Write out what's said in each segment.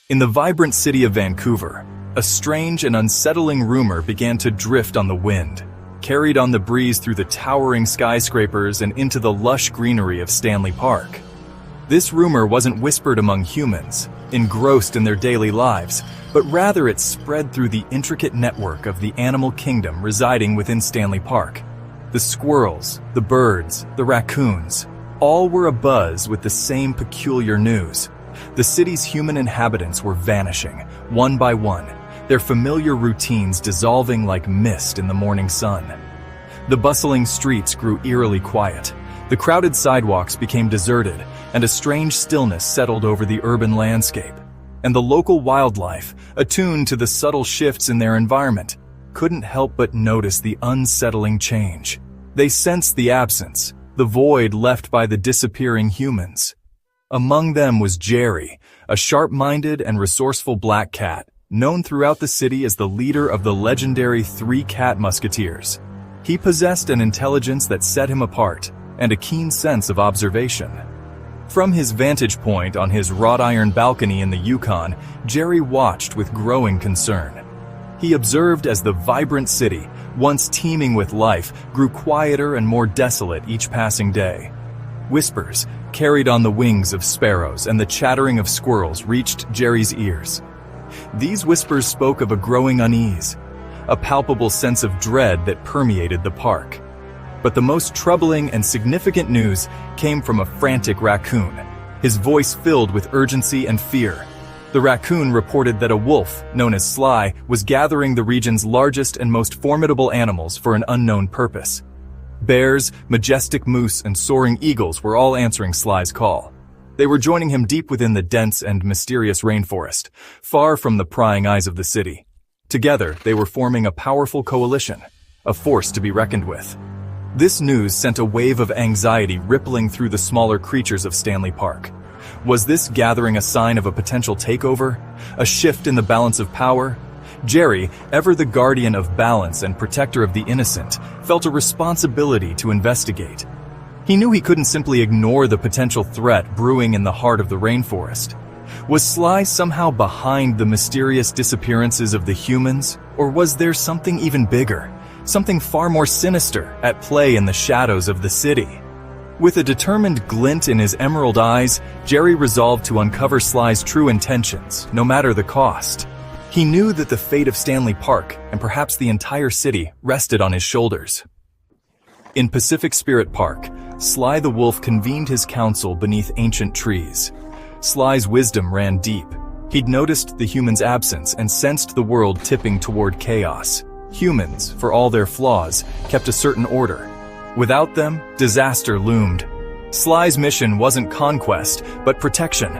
In the vibrant city of Vancouver, a strange and unsettling rumor began to drift on the wind, carried on the breeze through the towering skyscrapers and into the lush greenery of Stanley Park. This rumor wasn't whispered among humans, engrossed in their daily lives, but rather it spread through the intricate network of the animal kingdom residing within Stanley Park. The squirrels, the birds, the raccoons, all were abuzz with the same peculiar news. The city's human inhabitants were vanishing, one by one, their familiar routines dissolving like mist in the morning sun. The bustling streets grew eerily quiet. The crowded sidewalks became deserted, and a strange stillness settled over the urban landscape. And the local wildlife, attuned to the subtle shifts in their environment, couldn't help but notice the unsettling change. They sensed the absence, the void left by the disappearing humans. Among them was Jerry, a sharp-minded and resourceful black cat, known throughout the city as the leader of the legendary Three Cat Musketeers. He possessed an intelligence that set him apart, and a keen sense of observation. From his vantage point on his wrought iron balcony in the Yukon, Jerry watched with growing concern. He observed as the vibrant city, once teeming with life, grew quieter and more desolate each passing day. Whispers, carried on the wings of sparrows, and the chattering of squirrels reached Jerry's ears. These whispers spoke of a growing unease, a palpable sense of dread that permeated the park. But the most troubling and significant news came from a frantic raccoon, his voice filled with urgency and fear. The raccoon reported that a wolf, known as Sly, was gathering the region's largest and most formidable animals for an unknown purpose. Bears, majestic moose, and soaring eagles were all answering Sly's call. They were joining him deep within the dense and mysterious rainforest, far from the prying eyes of the city. Together, they were forming a powerful coalition, a force to be reckoned with. This news sent a wave of anxiety rippling through the smaller creatures of Stanley Park. Was this gathering a sign of a potential takeover? A shift in the balance of power? Jerry, ever the guardian of balance and protector of the innocent, felt a responsibility to investigate. He knew he couldn't simply ignore the potential threat brewing in the heart of the rainforest. Was Sly somehow behind the mysterious disappearances of the humans, or was there something even bigger, something far more sinister, at play in the shadows of the city? With a determined glint in his emerald eyes, Jerry resolved to uncover Sly's true intentions, no matter the cost. He knew that the fate of Stanley Park, and perhaps the entire city, rested on his shoulders. In Pacific Spirit Park, Sly the Wolf convened his council beneath ancient trees. Sly's wisdom ran deep. He'd noticed the humans' absence and sensed the world tipping toward chaos. Humans, for all their flaws, kept a certain order. Without them, disaster loomed. Sly's mission wasn't conquest, but protection.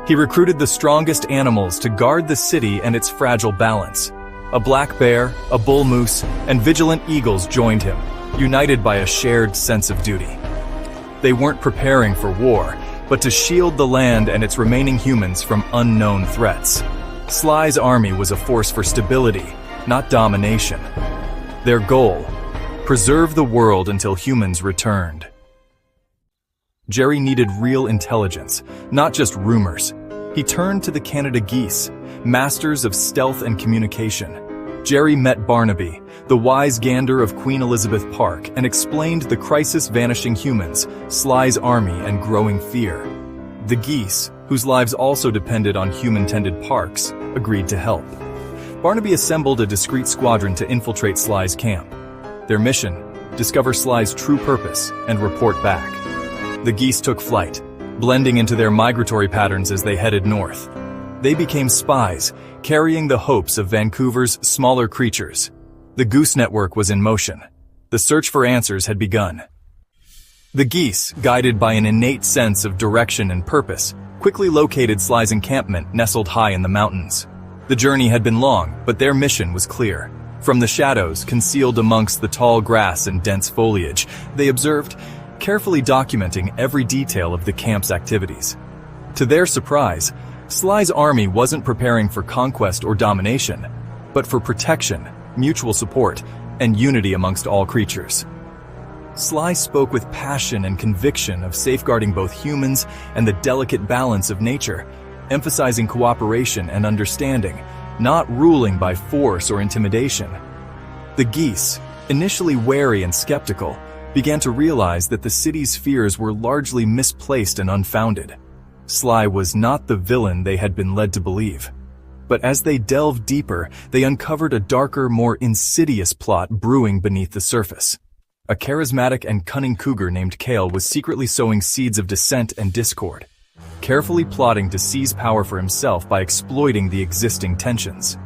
He recruited the strongest animals to guard the city and its fragile balance. A black bear, a bull moose, and vigilant eagles joined him, united by a shared sense of duty. They weren't preparing for war, but to shield the land and its remaining humans from unknown threats. Sly's army was a force for stability, not domination. Their goal: preserve the world until humans returned. Jerry needed real intelligence, not just rumors. He turned to the Canada Geese, masters of stealth and communication. Jerry met Barnaby, the wise gander of Queen Elizabeth Park, and explained the crisis vanishing humans, Sly's army, and growing fear. The geese, whose lives also depended on human-tended parks, agreed to help. Barnaby assembled a discreet squadron to infiltrate Sly's camp. Their mission: discover Sly's true purpose and report back. The geese took flight, blending into their migratory patterns as they headed north. They became spies, carrying the hopes of Vancouver's smaller creatures. The Goose Network was in motion. The search for answers had begun. The geese, guided by an innate sense of direction and purpose, quickly located Sly's encampment nestled high in the mountains. The journey had been long, but their mission was clear. From the shadows, concealed amongst the tall grass and dense foliage, they observed, carefully documenting every detail of the camp's activities. To their surprise, Sly's army wasn't preparing for conquest or domination, but for protection, mutual support, and unity amongst all creatures. Sly spoke with passion and conviction of safeguarding both humans and the delicate balance of nature, emphasizing cooperation and understanding, not ruling by force or intimidation. The geese, initially wary and skeptical, began to realize that the city's fears were largely misplaced and unfounded. Sly was not the villain they had been led to believe. But as they delved deeper, they uncovered a darker, more insidious plot brewing beneath the surface. A charismatic and cunning cougar named Kale was secretly sowing seeds of dissent and discord, carefully plotting to seize power for himself by exploiting the existing tensions.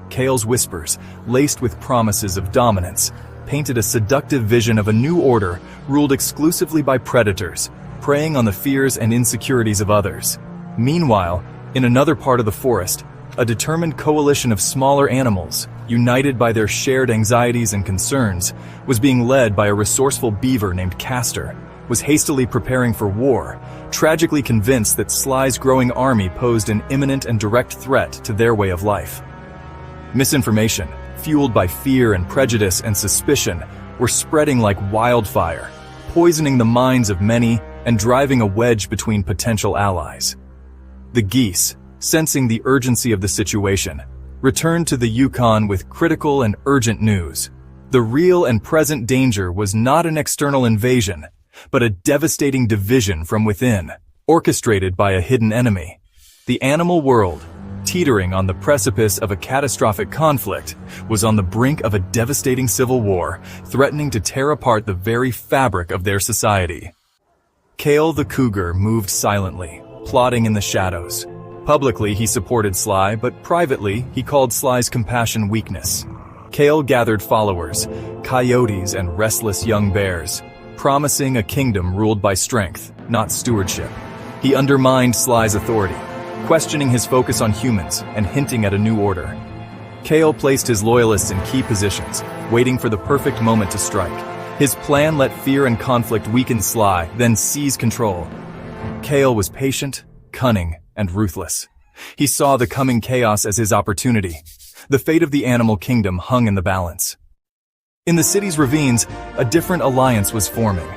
Kale's whispers, laced with promises of dominance, painted a seductive vision of a new order ruled exclusively by predators, preying on the fears and insecurities of others. Meanwhile, in another part of the forest, a determined coalition of smaller animals, united by their shared anxieties and concerns, was being led by a resourceful beaver named Castor, was hastily preparing for war, tragically convinced that Sly's growing army posed an imminent and direct threat to their way of life. Misinformation, fueled by fear and prejudice and suspicion, were spreading like wildfire, poisoning the minds of many and driving a wedge between potential allies. The geese, sensing the urgency of the situation, returned to the Yukon with critical and urgent news. The real and present danger was not an external invasion, but a devastating division from within, orchestrated by a hidden enemy. The animal world, teetering on the precipice of a catastrophic conflict, was on the brink of a devastating civil war, threatening to tear apart the very fabric of their society. Kale the cougar moved silently, plotting in the shadows. Publicly, he supported Sly, but privately, he called Sly's compassion weakness. Kale gathered followers, coyotes and restless young bears, promising a kingdom ruled by strength, not stewardship. He undermined Sly's authority, questioning his focus on humans and hinting at a new order. Kale placed his loyalists in key positions, waiting for the perfect moment to strike. His plan let fear and conflict weaken Sly, then seize control. Kale was patient, cunning, and ruthless. He saw the coming chaos as his opportunity. The fate of the animal kingdom hung in the balance. In the city's ravines, a different alliance was forming.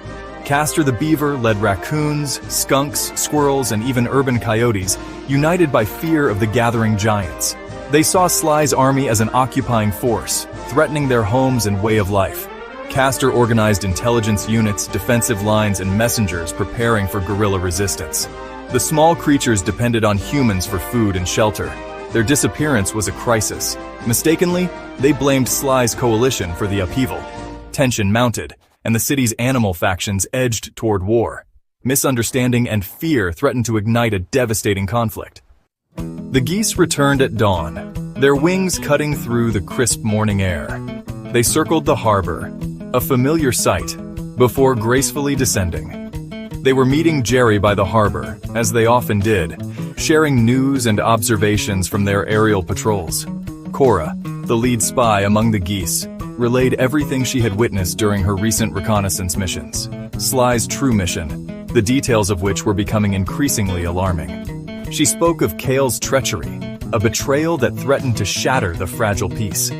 Castor the beaver led raccoons, skunks, squirrels, and even urban coyotes, united by fear of the gathering giants. They saw Sly's army as an occupying force, threatening their homes and way of life. Castor organized intelligence units, defensive lines, and messengers preparing for guerrilla resistance. The small creatures depended on humans for food and shelter. Their disappearance was a crisis. Mistakenly, they blamed Sly's coalition for the upheaval. Tension mounted, and the city's animal factions edged toward war. Misunderstanding and fear threatened to ignite a devastating conflict. The geese returned at dawn, their wings cutting through the crisp morning air. They circled the harbor, a familiar sight, before gracefully descending. They were meeting Jerry by the harbor, as they often did, sharing news and observations from their aerial patrols. Cora, the lead spy among the geese, relayed everything she had witnessed during her recent reconnaissance missions. Sly's true mission, the details of which were becoming increasingly alarming. She spoke of Kale's treachery, a betrayal that threatened to shatter the fragile peace.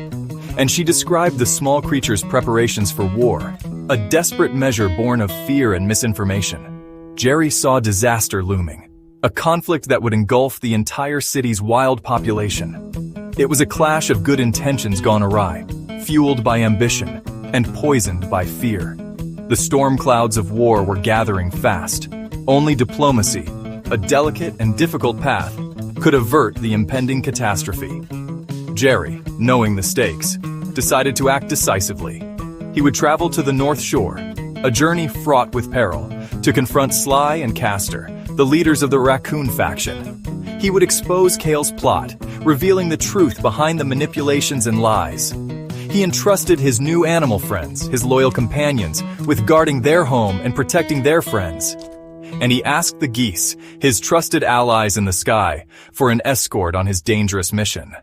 And she described the small creature's preparations for war, a desperate measure born of fear and misinformation. Jerry saw disaster looming, a conflict that would engulf the entire city's wild population. It was a clash of good intentions gone awry, fueled by ambition and poisoned by fear. The storm clouds of war were gathering fast. Only diplomacy, a delicate and difficult path, could avert the impending catastrophe. Jerry, knowing the stakes, decided to act decisively. He would travel to the North Shore, a journey fraught with peril, to confront Sly and Castor, the leaders of the Raccoon faction. He would expose Kale's plot, revealing the truth behind the manipulations and lies. He entrusted his new animal friends, his loyal companions, with guarding their home and protecting their friends. And he asked the geese, his trusted allies in the sky, for an escort on his dangerous mission.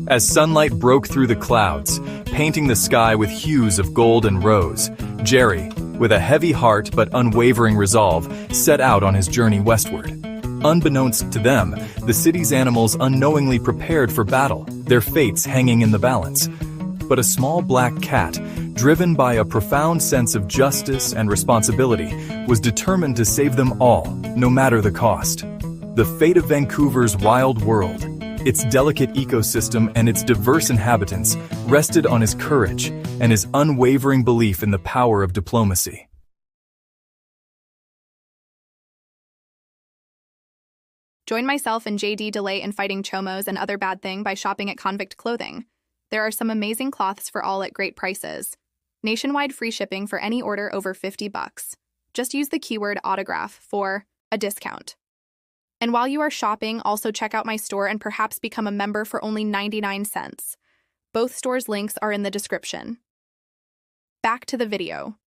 As sunlight broke through the clouds, painting the sky with hues of gold and rose, Jerry, with a heavy heart but unwavering resolve, set out on his journey westward. Unbeknownst to them, the city's animals unknowingly prepared for battle, their fates hanging in the balance. But a small black cat, driven by a profound sense of justice and responsibility, was determined to save them all, no matter the cost. The fate of Vancouver's wild world, its delicate ecosystem and its diverse inhabitants, rested on his courage and his unwavering belief in the power of diplomacy. Join myself and JD Delay in fighting chomos and other bad thing by shopping at Convict Clothing. There are some amazing cloths for all at great prices. Nationwide free shipping for any order over $50. Just use the keyword autograph for a discount. And while you are shopping, also check out my store and perhaps become a member for only 99 cents. Both stores' links are in the description. Back to the video.